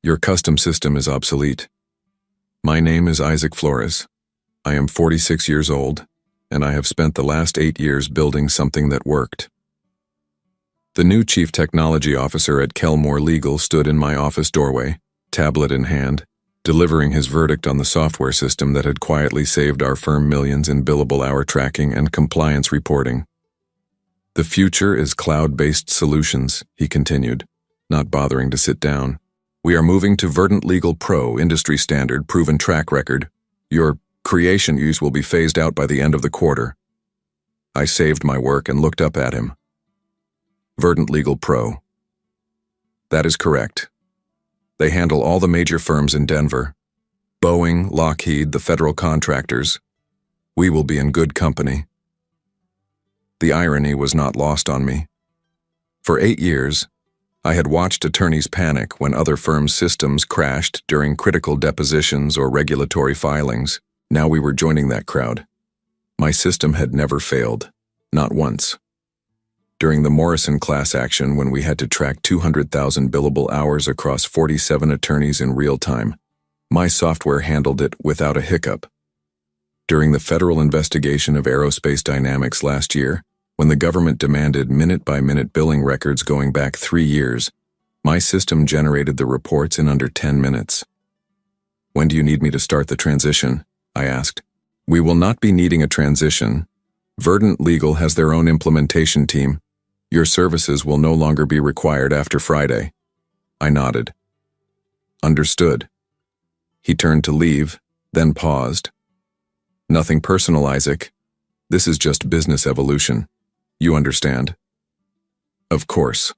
Your custom system is obsolete. My name is Isaac Flores. I am 46 years old, and I have spent the last 8 years building something that worked. The new chief technology officer at Kelmore Legal stood in my office doorway, tablet in hand, delivering his verdict on the software system that had quietly saved our firm millions in billable hour tracking and compliance reporting. The future is cloud-based solutions, he continued, not bothering to sit down. We are moving to Verdant Legal Pro, industry standard, proven track record. Your creation use will be phased out by the end of the quarter. I saved my work and looked up at him. Verdant Legal Pro. That is correct. They handle all the major firms in Denver. Boeing, Lockheed, the federal contractors. We will be in good company. The irony was not lost on me. For 8 years, I had watched attorneys panic when other firms' systems crashed during critical depositions or regulatory filings. Now we were joining that crowd. My system had never failed, not once. During the Morrison class action, when we had to track 200,000 billable hours across 47 attorneys in real time, my software handled it without a hiccup. During the federal investigation of Aerospace Dynamics last year, when the government demanded minute-by-minute billing records going back 3 years, my system generated the reports in under 10 minutes. When do you need me to start the transition? I asked. We will not be needing a transition. Verdant Legal has their own implementation team. Your services will no longer be required after Friday. I nodded. Understood. He turned to leave, then paused. Nothing personal, Isaac. This is just business evolution. You understand? Of course.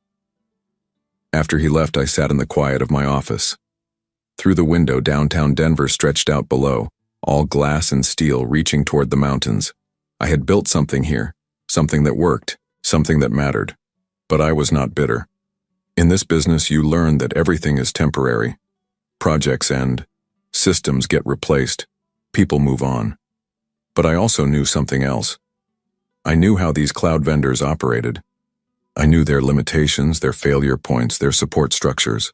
After he left, I sat in the quiet of my office. Through the window, downtown Denver stretched out below, all glass and steel reaching toward the mountains. I had built something here, something that worked, something that mattered. But I was not bitter. In this business, you learn that everything is temporary. Projects end, systems get replaced, people move on. But I also knew something else. I knew how these cloud vendors operated. I knew their limitations, their failure points, their support structures.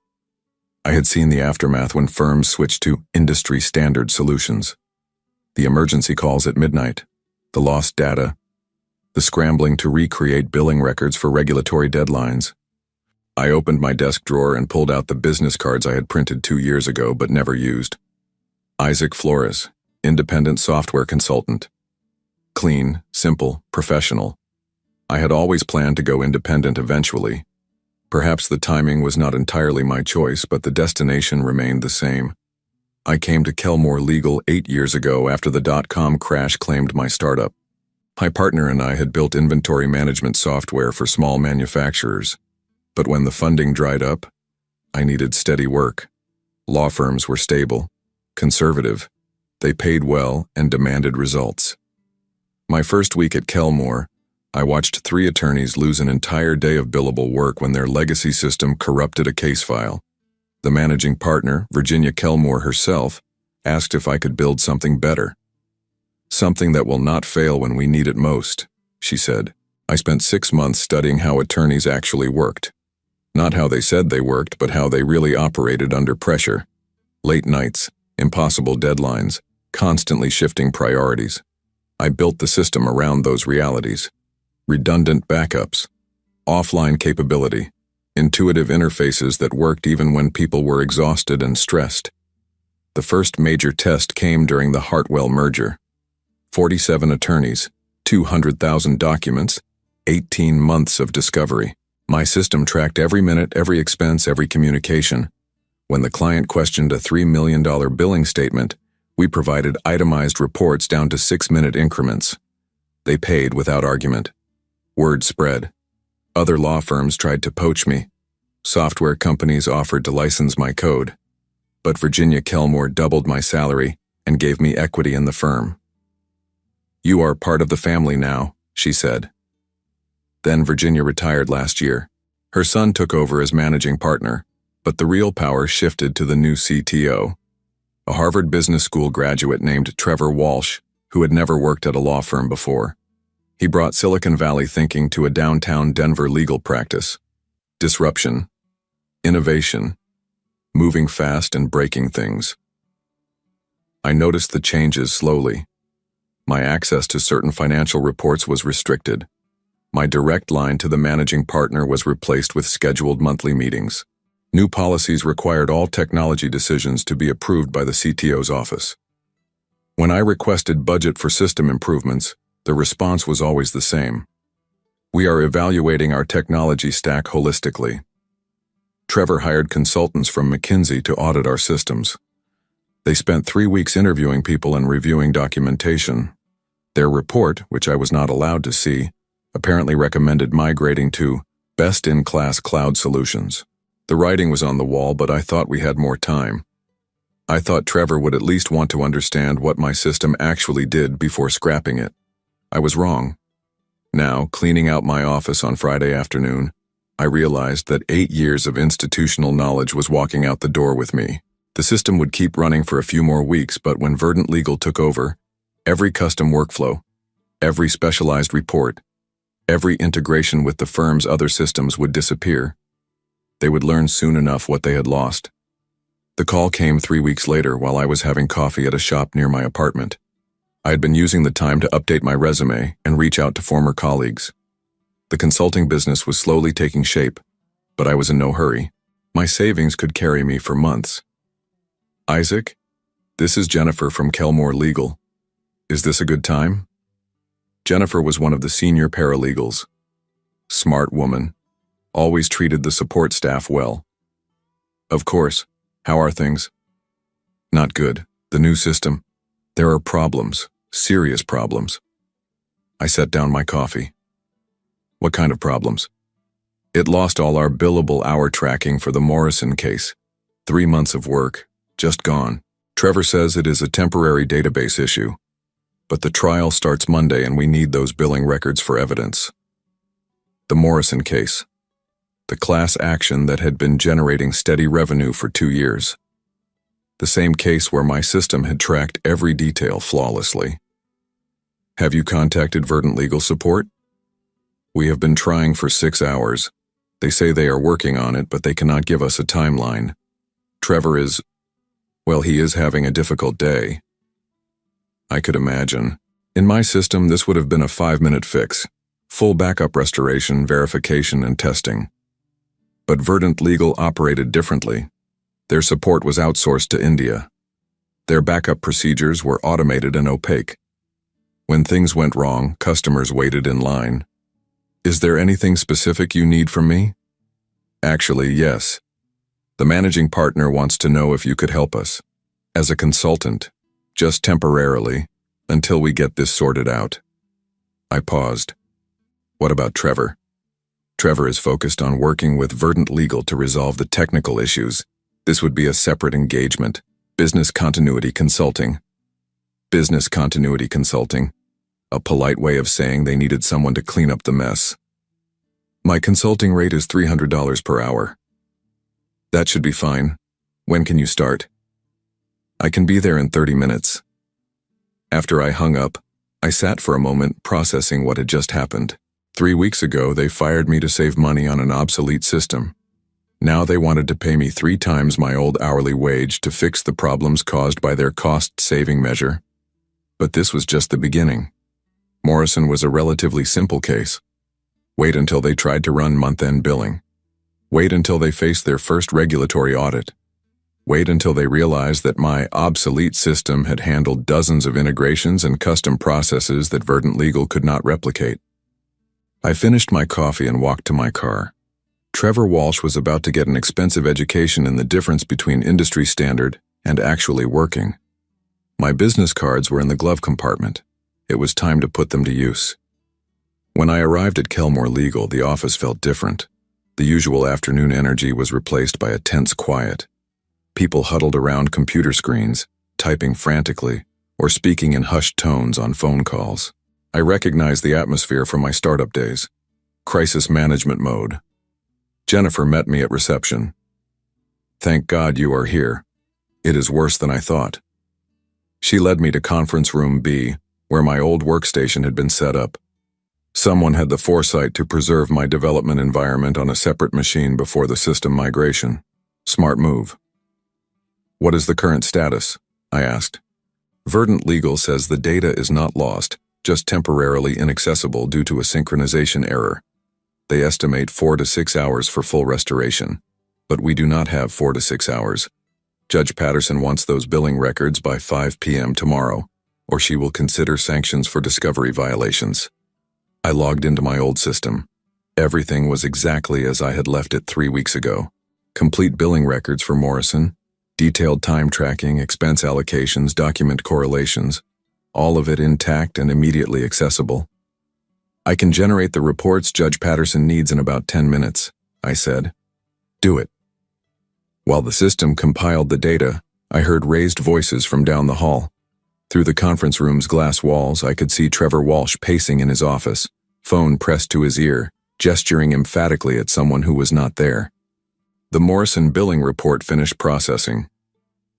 I had seen the aftermath when firms switched to industry-standard solutions. The emergency calls at midnight, the lost data, the scrambling to recreate billing records for regulatory deadlines. I opened my desk drawer and pulled out the business cards I had printed 2 years ago but never used. Isaac Flores, independent software consultant. Clean, simple, professional. I had always planned to go independent eventually. Perhaps the timing was not entirely my choice, but the destination remained the same. I came to Kelmore Legal 8 years ago after the dot-com crash claimed my startup. My partner and I had built inventory management software for small manufacturers. But when the funding dried up, I needed steady work. Law firms were stable, conservative. They paid well and demanded results. My first week at Kelmore, I watched 3 attorneys lose an entire day of billable work when their legacy system corrupted a case file. The managing partner, Virginia Kelmore herself, asked if I could build something better. Something that will not fail when we need it most, she said. I spent 6 months studying how attorneys actually worked. Not how they said they worked, but how they really operated under pressure. Late nights, impossible deadlines, constantly shifting priorities. I built the system around those realities. Redundant backups, offline capability, intuitive interfaces that worked even when people were exhausted and stressed. The first major test came during the Hartwell merger. 47 attorneys, 200,000 documents, 18 months of discovery. My system tracked every minute, every expense, every communication. When the client questioned a $3 million billing statement, we provided itemized reports down to 6-minute increments. They paid without argument. Word spread. Other law firms tried to poach me. Software companies offered to license my code. But Virginia Kelmore doubled my salary and gave me equity in the firm. You are part of the family now, she said. Then Virginia retired last year. Her son took over as managing partner, but the real power shifted to the new CTO. A Harvard Business School graduate named Trevor Walsh, who had never worked at a law firm before. He brought Silicon Valley thinking to a downtown Denver legal practice. Disruption. Innovation. moving fast and breaking things. I noticed the changes slowly. My access to certain financial reports was restricted. My direct line to the managing partner was replaced with scheduled monthly meetings. New policies required all technology decisions to be approved by the CTO's office. When I requested budget for system improvements, the response was always the same. We are evaluating our technology stack holistically. Trevor hired consultants from McKinsey to audit our systems. They spent 3 weeks interviewing people and reviewing documentation. Their report, which I was not allowed to see, apparently recommended migrating to best-in-class cloud solutions. The writing was on the wall, but I thought we had more time. I thought Trevor would at least want to understand what my system actually did before scrapping it. I was wrong. Now, cleaning out my office on Friday afternoon, I realized that 8 years of institutional knowledge was walking out the door with me. The system would keep running for a few more weeks, but when Verdant Legal took over, every custom workflow, every specialized report, every integration with the firm's other systems would disappear. They would learn soon enough what they had lost. The call came 3 weeks later while I was having coffee at a shop near my apartment. I had been using the time to update my resume and reach out to former colleagues. The consulting business was slowly taking shape, but I was in no hurry. My savings could carry me for months. Isaac, this is Jennifer from Kelmore Legal. Is this a good time? Jennifer was one of the senior paralegals. Smart woman, always treated the support staff well. Of course, how are things? Not good. The new system. There are problems, serious problems. I set down my coffee. What kind of problems? It lost all our billable hour tracking for the Morrison case. 3 months of work, just gone. Trevor says it is a temporary database issue. But the trial starts Monday and we need those billing records for evidence. The Morrison case. The class action that had been generating steady revenue for 2 years. The same case where my system had tracked every detail flawlessly. Have you contacted Verdant Legal Support? We have been trying for 6 hours. They say they are working on it, but they cannot give us a timeline. Trevor is, well, he is having a difficult day. I could imagine. In my system, this would have been a 5-minute fix. Full backup restoration, verification, and testing. But Verdant Legal operated differently. Their support was outsourced to India. Their backup procedures were automated and opaque. When things went wrong, customers waited in line. Is there anything specific you need from me? Actually, yes. The managing partner wants to know if you could help us. As a consultant, just temporarily, until we get this sorted out. I paused. What about Trevor? Trevor is focused on working with Verdant Legal to resolve the technical issues. This would be a separate engagement. Business continuity consulting. Business continuity consulting. A polite way of saying they needed someone to clean up the mess. My consulting rate is $300 per hour. That should be fine. When can you start? I can be there in 30 minutes. After I hung up, I sat for a moment processing what had just happened. 3 weeks ago, they fired me to save money on an obsolete system. Now they wanted to pay me 3 times my old hourly wage to fix the problems caused by their cost-saving measure. But this was just the beginning. Morrison was a relatively simple case. Wait until they tried to run month-end billing. Wait until they faced their first regulatory audit. Wait until they realized that my obsolete system had handled dozens of integrations and custom processes that Verdant Legal could not replicate. I finished my coffee and walked to my car. Trevor Walsh was about to get an expensive education in the difference between industry standard and actually working. My business cards were in the glove compartment. It was time to put them to use. When I arrived at Kelmore Legal, the office felt different. The usual afternoon energy was replaced by a tense quiet. People huddled around computer screens, typing frantically, or speaking in hushed tones on phone calls. I recognized the atmosphere from my startup days. Crisis management mode. Jennifer met me at reception. Thank God you are here. It is worse than I thought. She led me to conference room B, where my old workstation had been set up. Someone had the foresight to preserve my development environment on a separate machine before the system migration. Smart move. What is the current status? I asked. Verdant Legal says the data is not lost, just temporarily inaccessible due to a synchronization error. They estimate 4 to 6 hours for full restoration. But we do not have 4 to 6 hours. Judge Patterson wants those billing records by 5 p.m. tomorrow, or she will consider sanctions for discovery violations. I logged into my old system. Everything was exactly as I had left it 3 weeks ago. Complete billing records for Morrison, detailed time tracking, expense allocations, document correlations, all of it intact and immediately accessible. I can generate the reports Judge Patterson needs in about 10 minutes, I said. Do it. While the system compiled the data, I heard raised voices from down the hall. Through the conference room's glass walls, I could see Trevor Walsh pacing in his office, phone pressed to his ear, gesturing emphatically at someone who was not there. The Morrison billing report finished processing.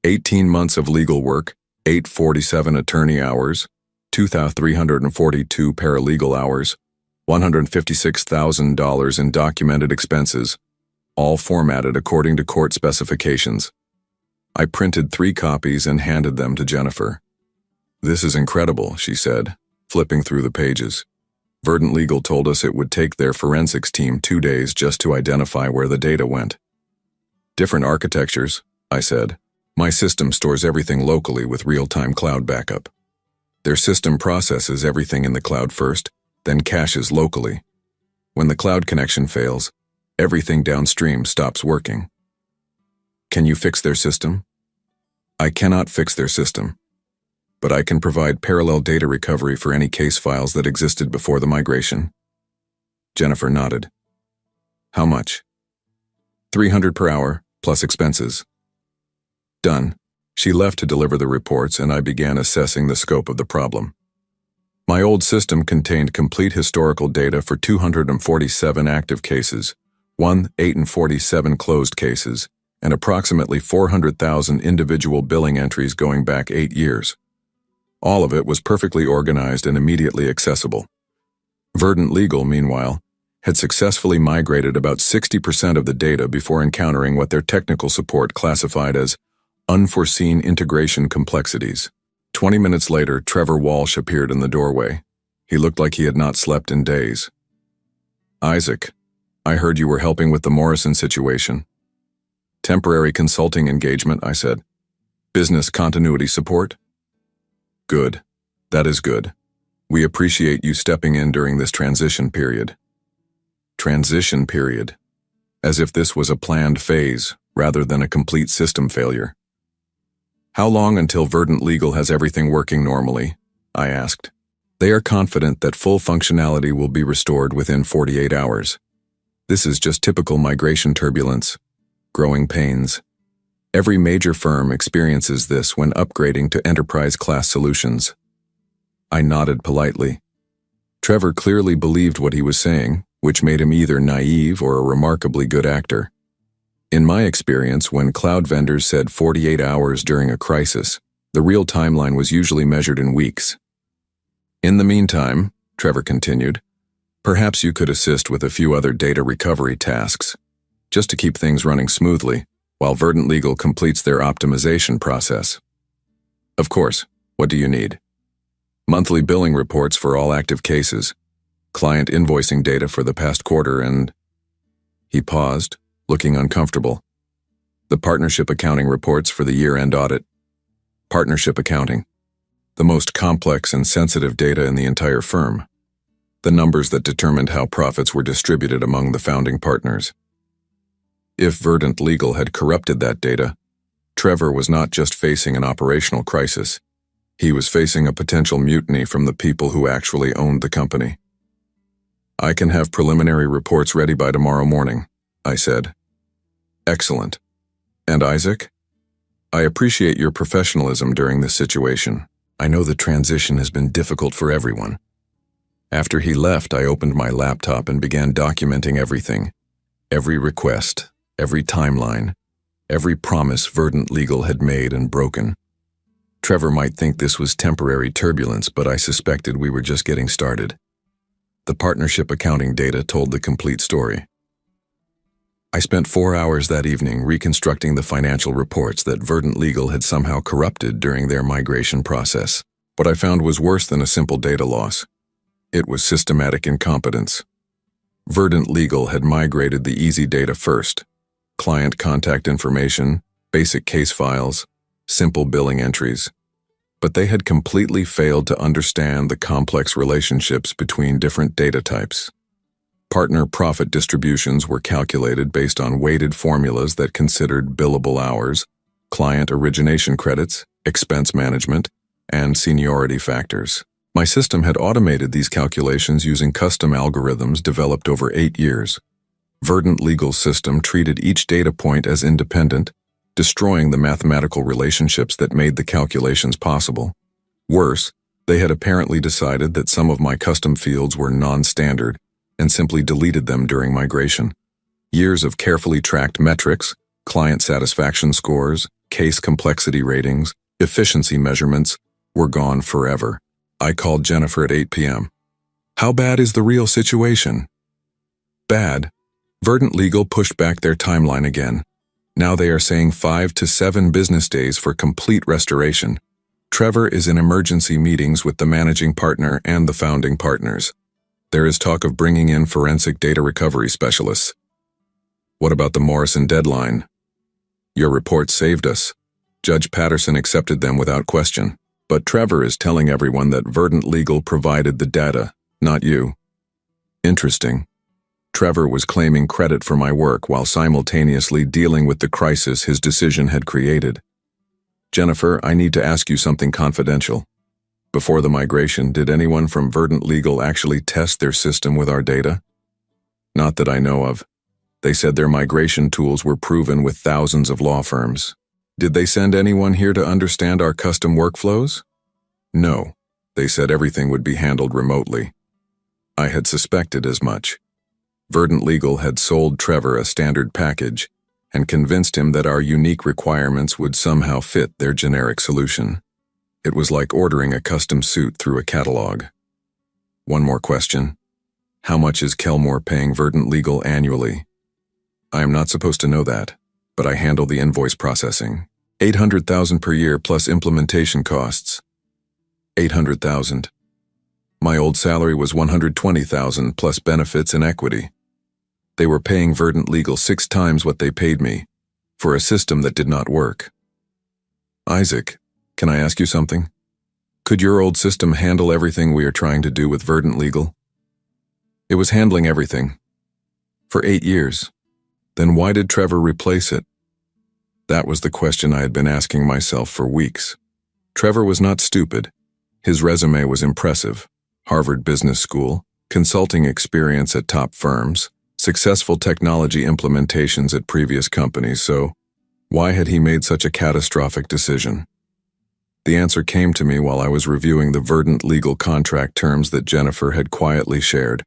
18 months of legal work, 847 attorney hours, 2,342 paralegal hours, $156,000 in documented expenses, all formatted according to court specifications. I printed 3 copies and handed them to Jennifer. This is incredible, she said, flipping through the pages. Verdant Legal told us it would take their forensics team 2 days just to identify where the data went. Different architectures, I said. My system stores everything locally with real-time cloud backup. Their system processes everything in the cloud first, then caches locally. When the cloud connection fails, everything downstream stops working. Can you fix their system? I cannot fix their system, but I can provide parallel data recovery for any case files that existed before the migration. Jennifer nodded. How much? $300 per hour, plus expenses. Done. She left to deliver the reports, and I began assessing the scope of the problem. My old system contained complete historical data for 247 active cases, 847 closed cases, and approximately 400,000 individual billing entries going back 8 years. All of it was perfectly organized and immediately accessible. Verdant Legal, meanwhile, had successfully migrated about 60% of the data before encountering what their technical support classified as unforeseen integration complexities. 20 minutes later, Trevor Walsh appeared in the doorway. He looked like he had not slept in days. Isaac, I heard you were helping with the Morrison situation. Temporary consulting engagement, I said. Business continuity support? Good. That is good. We appreciate you stepping in during this transition period. Transition period. As if this was a planned phase, rather than a complete system failure. How long until Verdant Legal has everything working normally? I asked. They are confident that full functionality will be restored within 48 hours. This is just typical migration turbulence. Growing pains. Every major firm experiences this when upgrading to enterprise-class solutions. I nodded politely. Trevor clearly believed what he was saying, which made him either naive or a remarkably good actor. In my experience, when cloud vendors said 48 hours during a crisis, the real timeline was usually measured in weeks. In the meantime, Trevor continued, perhaps you could assist with a few other data recovery tasks, just to keep things running smoothly, while Verdant Legal completes their optimization process. Of course, what do you need? Monthly billing reports for all active cases, client invoicing data for the past quarter, and... He paused, looking uncomfortable. The partnership accounting reports for the year-end audit. Partnership accounting. The most complex and sensitive data in the entire firm. The numbers that determined how profits were distributed among the founding partners. If Verdant Legal had corrupted that data, Trevor was not just facing an operational crisis. He was facing a potential mutiny from the people who actually owned the company. I can have preliminary reports ready by tomorrow morning, I said. Excellent. And Isaac? I appreciate your professionalism during this situation. I know the transition has been difficult for everyone. After he left, I opened my laptop and began documenting everything. Every request, every timeline, every promise Verdant Legal had made and broken. Trevor might think this was temporary turbulence, but I suspected we were just getting started. The partnership accounting data told the complete story. I spent 4 hours that evening reconstructing the financial reports that Verdant Legal had somehow corrupted during their migration process. What I found was worse than a simple data loss. It was systematic incompetence. Verdant Legal had migrated the easy data first: client contact information, basic case files, simple billing entries. But they had completely failed to understand the complex relationships between different data types. Partner profit distributions were calculated based on weighted formulas that considered billable hours, client origination credits, expense management, and seniority factors. My system had automated these calculations using custom algorithms developed over 8 years. Verdant Legal's system treated each data point as independent, destroying the mathematical relationships that made the calculations possible. Worse, they had apparently decided that some of my custom fields were non-standard and simply deleted them during migration. Years of carefully tracked metrics, client satisfaction scores, case complexity ratings, efficiency measurements were gone forever. I called Jennifer at 8 p.m. "How bad is the real situation?" "Bad." Verdant Legal pushed back their timeline again. Now they are saying 5 to 7 business days for complete restoration. Trevor is in emergency meetings with the managing partner and the founding partners. There is talk of bringing in forensic data recovery specialists. What about the Morrison deadline? Your report saved us. Judge Patterson accepted them without question. But Trevor is telling everyone that Verdant Legal provided the data, not you. Interesting. Trevor was claiming credit for my work while simultaneously dealing with the crisis his decision had created. Jennifer, I need to ask you something confidential. Before the migration, did anyone from Verdant Legal actually test their system with our data? Not that I know of. They said their migration tools were proven with thousands of law firms. Did they send anyone here to understand our custom workflows? No. They said everything would be handled remotely. I had suspected as much. Verdant Legal had sold Trevor a standard package and convinced him that our unique requirements would somehow fit their generic solution. It was like ordering a custom suit through a catalog. One more question. How much is Kelmore paying Verdant Legal annually? I am not supposed to know that, but I handle the invoice processing. $800,000 per year plus implementation costs. $800,000. My old salary was $120,000 plus benefits and equity. They were paying Verdant Legal 6 times what they paid me, for a system that did not work. Isaac, can I ask you something? Could your old system handle everything we are trying to do with Verdant Legal? It was handling everything. For 8 years. Then why did Trevor replace it? That was the question I had been asking myself for weeks. Trevor was not stupid. His resume was impressive. Harvard Business School, consulting experience at top firms, successful technology implementations at previous companies, so why had he made such a catastrophic decision? The answer came to me while I was reviewing the Verdant Legal contract terms that Jennifer had quietly shared.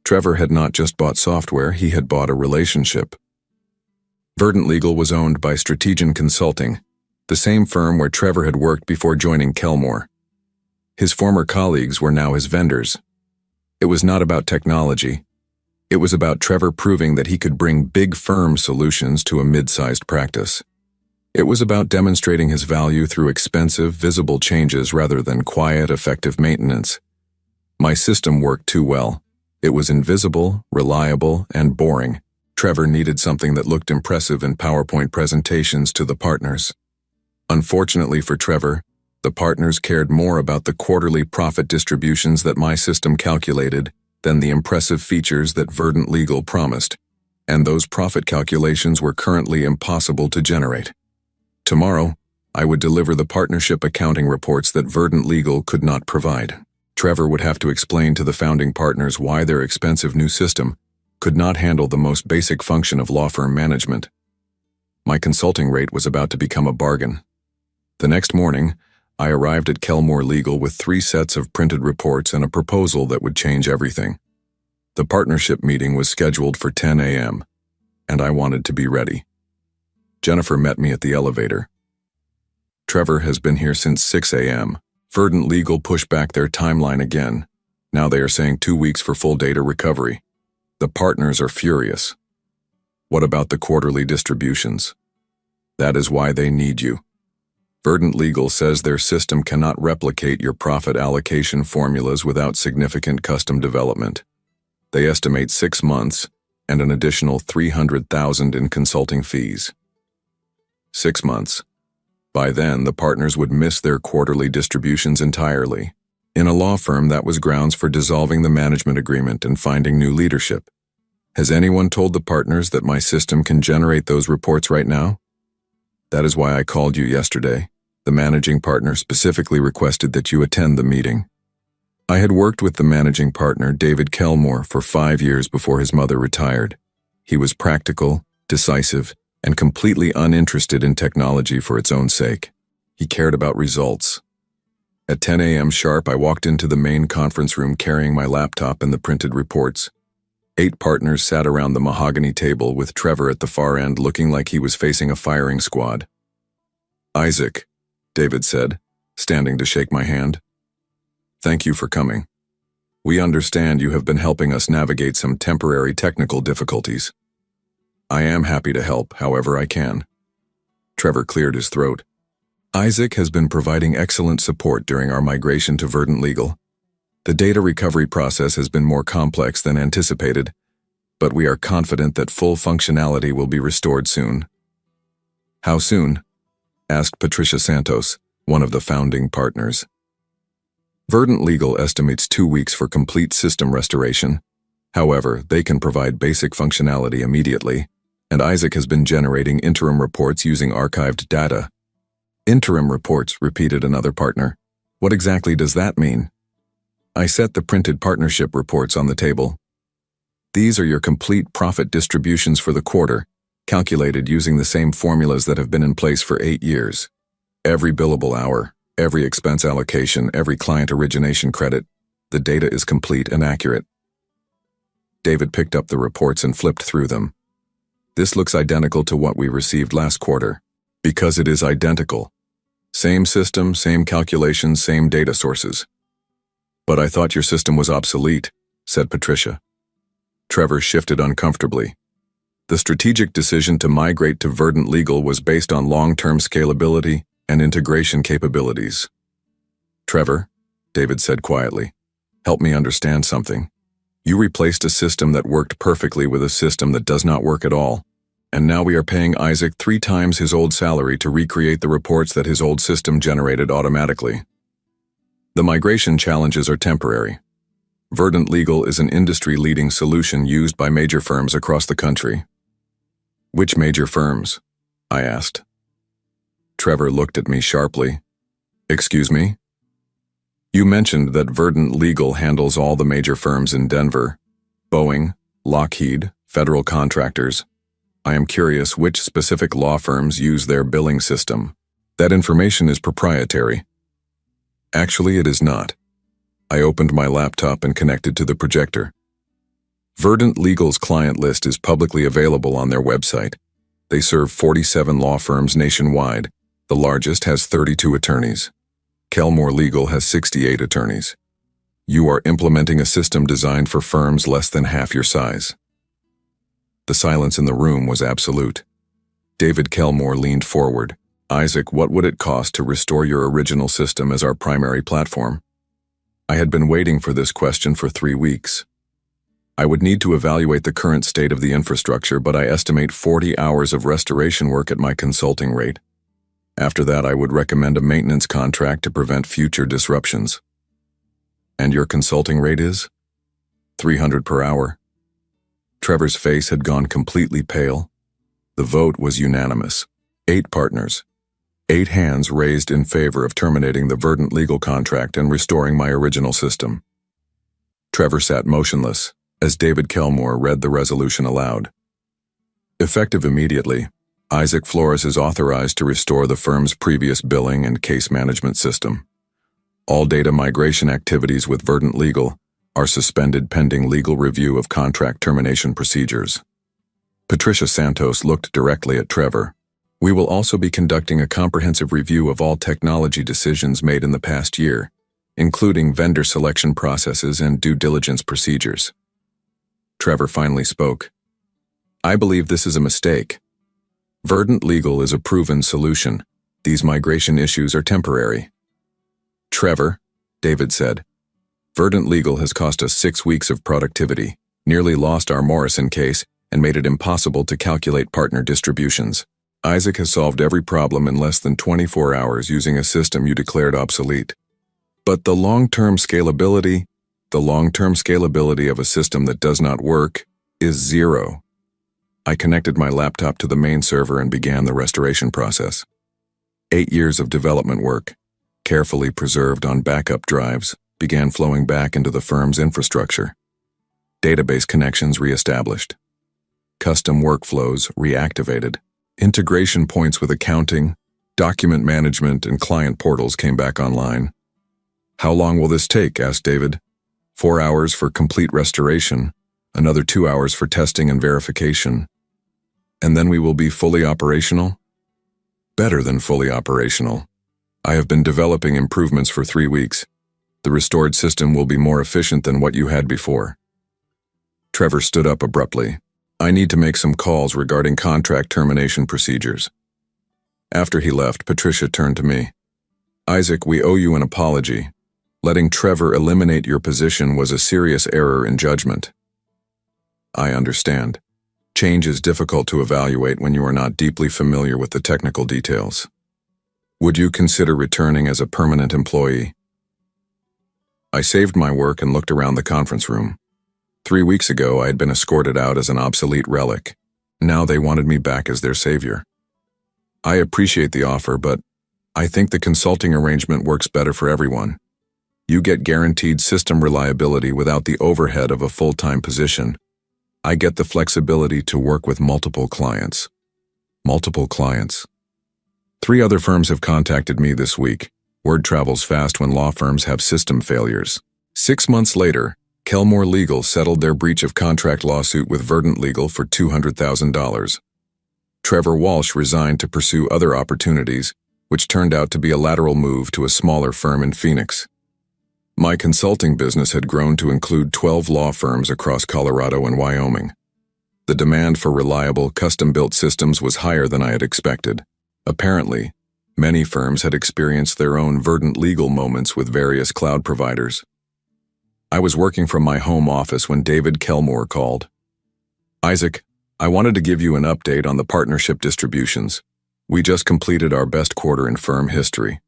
Trevor had not just bought software, he had bought a relationship. Verdant Legal was owned by Strategian Consulting, the same firm where Trevor had worked before joining Kelmore. His former colleagues were now his vendors. It was not about technology. It was about Trevor proving that he could bring big firm solutions to a mid-sized practice. It was about demonstrating his value through expensive, visible changes rather than quiet, effective maintenance. My system worked too well. It was invisible, reliable, and boring. Trevor needed something that looked impressive in PowerPoint presentations to the partners. Unfortunately for Trevor, the partners cared more about the quarterly profit distributions that my system calculated than the impressive features that Verdant Legal promised, and those profit calculations were currently impossible to generate. Tomorrow, I would deliver the partnership accounting reports that Verdant Legal could not provide. Trevor would have to explain to the founding partners why their expensive new system could not handle the most basic function of law firm management. My consulting rate was about to become a bargain. The next morning, I arrived at Kelmore Legal with 3 sets of printed reports and a proposal that would change everything. The partnership meeting was scheduled for 10 a.m., and I wanted to be ready. Jennifer met me at the elevator. Trevor has been here since 6 a.m. Verdant Legal pushed back their timeline again. Now they are saying 2 weeks for full data recovery. The partners are furious. What about the quarterly distributions? That is why they need you. Verdant Legal says their system cannot replicate your profit allocation formulas without significant custom development. They estimate 6 months and an additional $300,000 in consulting fees. 6 months. By then, the partners would miss their quarterly distributions entirely. In a law firm, that was grounds for dissolving the management agreement and finding new leadership. Has anyone told the partners that my system can generate those reports right now? That is why I called you yesterday. The managing partner specifically requested that you attend the meeting. I had worked with the managing partner, David Kelmore, for 5 years before his mother retired. He was practical, decisive, and completely uninterested in technology for its own sake. He cared about results. At 10 a.m. sharp, I walked into the main conference room carrying my laptop and the printed reports. 8 partners sat around the mahogany table with Trevor at the far end looking like he was facing a firing squad. "Isaac," David said, standing to shake my hand. "Thank you for coming. We understand you have been helping us navigate some temporary technical difficulties. I am happy to help however I can." Trevor cleared his throat. "Isaac has been providing excellent support during our migration to Verdant Legal. The data recovery process has been more complex than anticipated, but we are confident that full functionality will be restored soon." "How soon?" asked Patricia Santos, one of the founding partners. Verdant Legal estimates 2 weeks for complete system restoration. However, they can provide basic functionality immediately, and Isaac has been generating interim reports using archived data. "Interim reports," repeated another partner. "What exactly does that mean?" I set the printed partnership reports on the table. "These are your complete profit distributions for the quarter, calculated using the same formulas that have been in place for 8 years. Every billable hour, every expense allocation, every client origination credit. The data is complete and accurate." David picked up the reports and flipped through them. "This looks identical to what we received last quarter." "Because it is identical. Same system, same calculations, same data sources." "But I thought your system was obsolete," said Patricia. Trevor shifted uncomfortably. "The strategic decision to migrate to Verdant Legal was based on long-term scalability and integration capabilities." "Trevor," David said quietly, "help me understand something. You replaced a system that worked perfectly with a system that does not work at all, and now we are paying Isaac 3 times his old salary to recreate the reports that his old system generated automatically. The migration challenges are temporary. Verdant Legal is an industry-leading solution used by major firms across the country." "Which major firms?" I asked. Trevor looked at me sharply. "Excuse me?" "You mentioned that Verdant Legal handles all the major firms in Denver. Boeing, Lockheed, federal contractors. I am curious which specific law firms use their billing system. That information is proprietary." "Actually, it is not." I opened my laptop and connected to the projector. Verdant Legal's client list is publicly available on their website. They serve 47 law firms nationwide. The largest has 32 attorneys. Kelmore Legal has 68 attorneys. You are implementing a system designed for firms less than half your size. The silence in the room was absolute. David Kelmore leaned forward. "Isaac, what would it cost to restore your original system as our primary platform?" I had been waiting for this question for 3 weeks. "I would need to evaluate the current state of the infrastructure, but I estimate 40 hours of restoration work at my consulting rate. After that, I would recommend a maintenance contract to prevent future disruptions." "And your consulting rate is?" $300 per hour. Trevor's face had gone completely pale. The vote was unanimous. 8 partners. 8 hands raised in favor of terminating the Verdant Legal contract and restoring my original system. Trevor sat motionless as David Kelmore read the resolution aloud. "Effective immediately, Isaac Flores is authorized to restore the firm's previous billing and case management system. All data migration activities with Verdant Legal are suspended pending legal review of contract termination procedures." Patricia Santos looked directly at Trevor. "We will also be conducting a comprehensive review of all technology decisions made in the past year, including vendor selection processes and due diligence procedures." Trevor finally spoke. I believe this is a mistake. Verdant Legal is a proven solution. These migration issues are temporary. Trevor, David said, Verdant Legal has cost us 6 weeks of productivity, nearly lost our Morrison case, and made it impossible to calculate partner distributions. Isaac has solved every problem in less than 24 hours using a system you declared obsolete. But the long-term scalability of a system that does not work is 0. I connected my laptop to the main server and began the restoration process. 8 years of development work, carefully preserved on backup drives, began flowing back into the firm's infrastructure. Database connections reestablished. Custom workflows reactivated. Integration points with accounting, document management, and client portals came back online. How long will this take? Asked David. 4 hours for complete restoration, another 2 hours for testing and verification. And then we will be fully operational? Better than fully operational. I have been developing improvements for 3 weeks. The restored system will be more efficient than what you had before. Trevor stood up abruptly. I need to make some calls regarding contract termination procedures. After he left, Patricia turned to me. Isaac, we owe you an apology. Letting Trevor eliminate your position was a serious error in judgment. I understand. Change is difficult to evaluate when you are not deeply familiar with the technical details. Would you consider returning as a permanent employee? I saved my work and looked around the conference room. 3 weeks ago, I had been escorted out as an obsolete relic. Now they wanted me back as their savior. I appreciate the offer, but I think the consulting arrangement works better for everyone. You get guaranteed system reliability without the overhead of a full-time position. I get the flexibility to work with multiple clients. 3 other firms have contacted me this week. Word travels fast when law firms have system failures. 6 months later, Kelmore Legal settled their breach of contract lawsuit with Verdant Legal for $200,000. Trevor Walsh resigned to pursue other opportunities, which turned out to be a lateral move to a smaller firm in Phoenix. My consulting business had grown to include 12 law firms across Colorado and Wyoming. The demand for reliable, custom-built systems was higher than I had expected. Apparently, many firms had experienced their own Verdant Legal moments with various cloud providers. I was working from my home office when David Kelmore called. Isaac, I wanted to give you an update on the partnership distributions. We just completed our best quarter in firm history.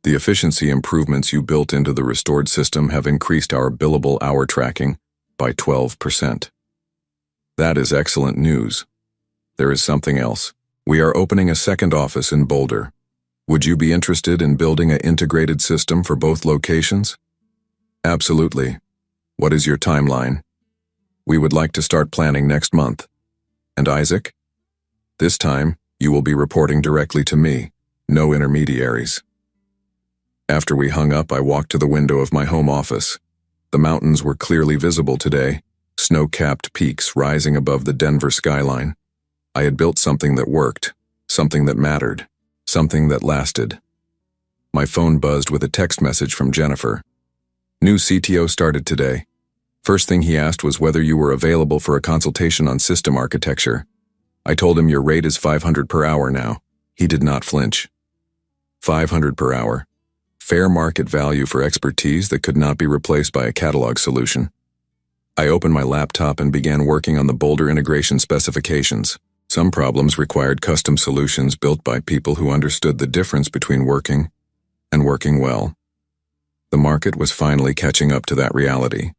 The efficiency improvements you built into the restored system have increased our billable hour tracking by 12%. That is excellent news. There is something else. We are opening a second office in Boulder. Would you be interested in building an integrated system for both locations? Absolutely. What is your timeline? We would like to start planning next month. And Isaac? This time, you will be reporting directly to me, no intermediaries. After we hung up, I walked to the window of my home office. The mountains were clearly visible today, snow-capped peaks rising above the Denver skyline. I had built something that worked, something that mattered, something that lasted. My phone buzzed with a text message from Jennifer. New CTO started today. First thing he asked was whether you were available for a consultation on system architecture. I told him your rate is $500 per hour now. He did not flinch. $500 per hour. Fair market value for expertise that could not be replaced by a catalog solution. I opened my laptop and began working on the Boulder integration specifications. Some problems required custom solutions built by people who understood the difference between working and working well. The market was finally catching up to that reality.